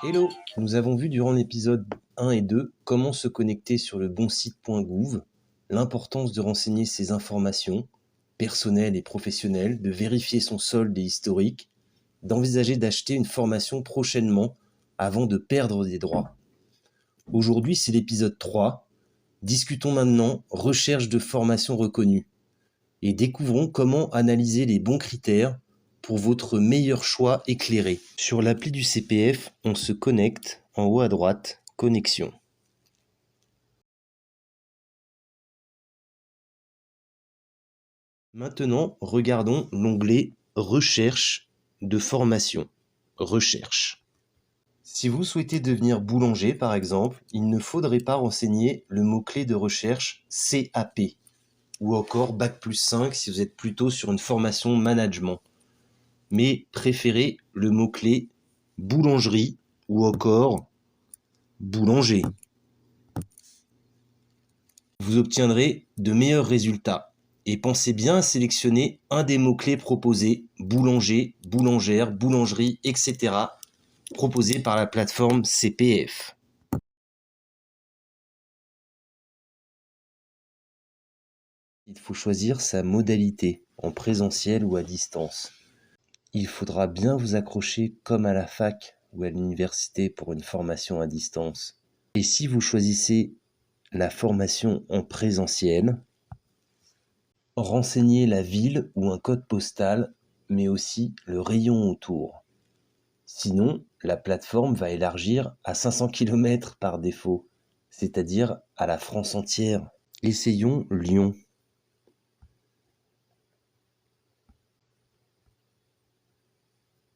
Hello! Nous avons vu durant l'épisode 1 et 2 comment se connecter sur le bon site.gouv, l'importance de renseigner ses informations personnelles et professionnelles, de vérifier son solde et historique, d'envisager d'acheter une formation prochainement avant de perdre des droits. Aujourd'hui, c'est l'épisode 3. Discutons maintenant recherche de formation reconnue et découvrons comment analyser les bons critères pour votre meilleur choix éclairé. Sur l'appli du CPF, on se connecte en haut à droite, connexion. Maintenant, regardons l'onglet recherche de formation. Recherche. Si vous souhaitez devenir boulanger, par exemple, il ne faudrait pas renseigner le mot-clé de recherche CAP ou encore Bac+5 si vous êtes plutôt sur une formation management. Mais préférez le mot-clé boulangerie ou encore boulanger. Vous obtiendrez de meilleurs résultats. Et pensez bien à sélectionner un des mots-clés proposés, boulanger, boulangère, boulangerie, etc., proposés par la plateforme CPF. Il faut choisir sa modalité, en présentiel ou à distance. Il faudra bien vous accrocher comme à la fac ou à l'université pour une formation à distance. Et si vous choisissez la formation en présentiel, renseignez la ville ou un code postal, mais aussi le rayon autour. Sinon, la plateforme va élargir à 500 km par défaut, c'est-à-dire à la France entière. Essayons Lyon.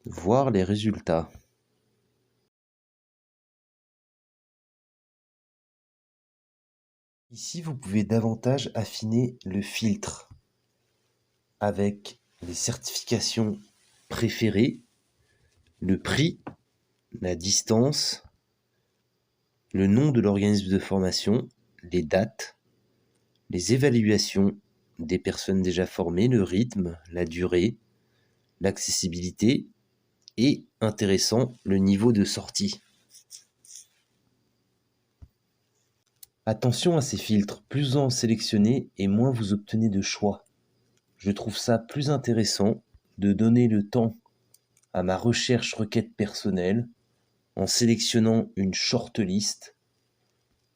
Voir les résultats. Ici, vous pouvez davantage affiner le filtre avec les certifications préférées, le prix, la distance, le nom de l'organisme de formation, les dates, les évaluations des personnes déjà formées, le rythme, la durée, l'accessibilité et, intéressant, le niveau de sortie. Attention à ces filtres, plus vous en sélectionnez et moins vous obtenez de choix. Je trouve ça plus intéressant de donner le temps à ma recherche requête personnelle en sélectionnant une shortlist,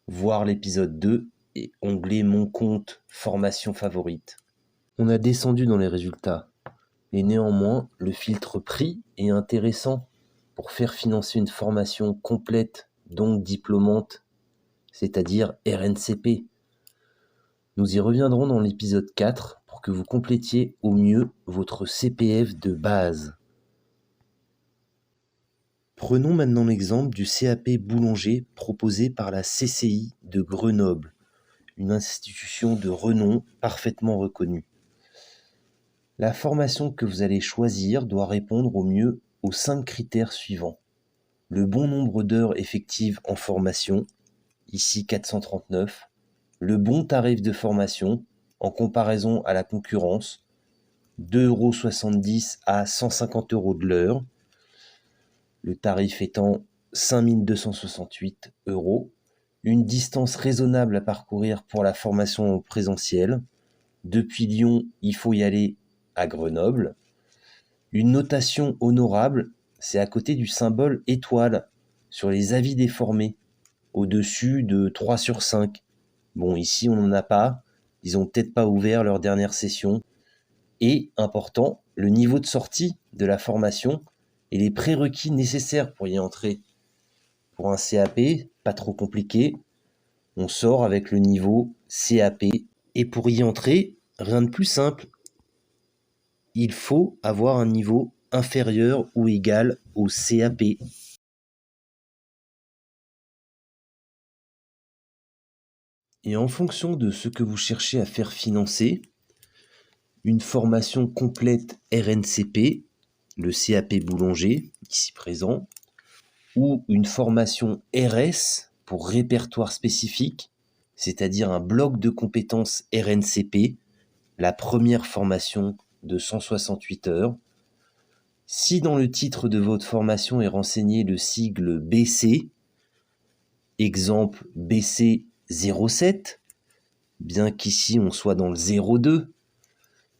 voir l'épisode 2 et onglet Mon compte formation favorite. On a descendu dans les résultats, et néanmoins le filtre prix est intéressant pour faire financer une formation complète, donc diplômante, c'est-à-dire RNCP. Nous y reviendrons dans l'épisode 4 pour que vous complétiez au mieux votre CPF de base. Prenons maintenant l'exemple du CAP boulanger proposé par la CCI de Grenoble, une institution de renom parfaitement reconnue. La formation que vous allez choisir doit répondre au mieux aux 5 critères suivants. Le bon nombre d'heures effectives en formation, ici 439, le bon tarif de formation en comparaison à la concurrence, 2,70 € à 150 € de l'heure, le tarif étant 5 268 €, une distance raisonnable à parcourir pour la formation présentielle. Depuis Lyon, il faut y aller à Grenoble. Une notation honorable, c'est à côté du symbole étoile sur les avis des formés, au-dessus de 3 sur 5. Bon, ici, on n'en a pas. Ils ont peut-être pas ouvert leur dernière session. Et, important, le niveau de sortie de la formation et les prérequis nécessaires pour y entrer. Pour un CAP, pas trop compliqué, on sort avec le niveau CAP. Et pour y entrer, rien de plus simple. Il faut avoir un niveau inférieur ou égal au CAP. Et en fonction de ce que vous cherchez à faire financer, une formation complète RNCP, le CAP boulanger, ici présent, ou une formation RS pour répertoire spécifique, c'est-à-dire un bloc de compétences RNCP, la première formation de 168 heures, Si dans le titre de votre formation est renseigné le sigle BC, exemple BC 07, bien qu'ici on soit dans le 02,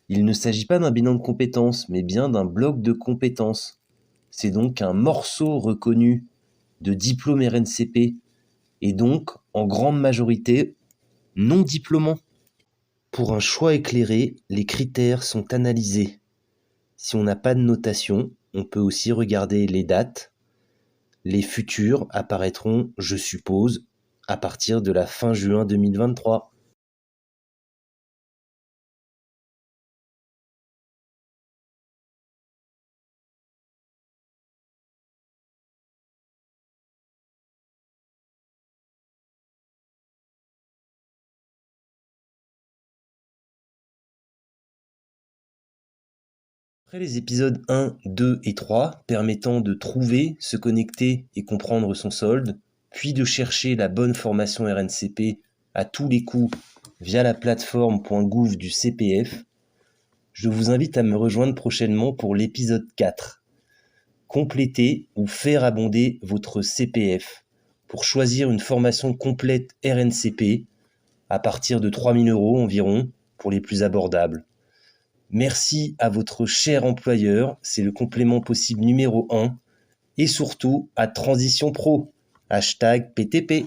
il ne s'agit pas d'un bilan de compétences, mais bien d'un bloc de compétences. C'est donc un morceau reconnu de diplôme RNCP, et donc, en grande majorité, non diplômant. Pour un choix éclairé, les critères sont analysés. Si on n'a pas de notation, on peut aussi regarder les dates. Les futurs apparaîtront, je suppose, à partir de la fin juin 2023. Après les épisodes 1, 2 et 3 permettant de trouver, se connecter et comprendre son solde, puis de chercher la bonne formation RNCP à tous les coups via la plateforme .gouv du CPF, je vous invite à me rejoindre prochainement pour l'épisode 4. Compléter ou faire abonder votre CPF pour choisir une formation complète RNCP à partir de 3 000 € environ pour les plus abordables. Merci à votre cher employeur, c'est le complément possible numéro 1, et surtout à Transition Pro, #PTP.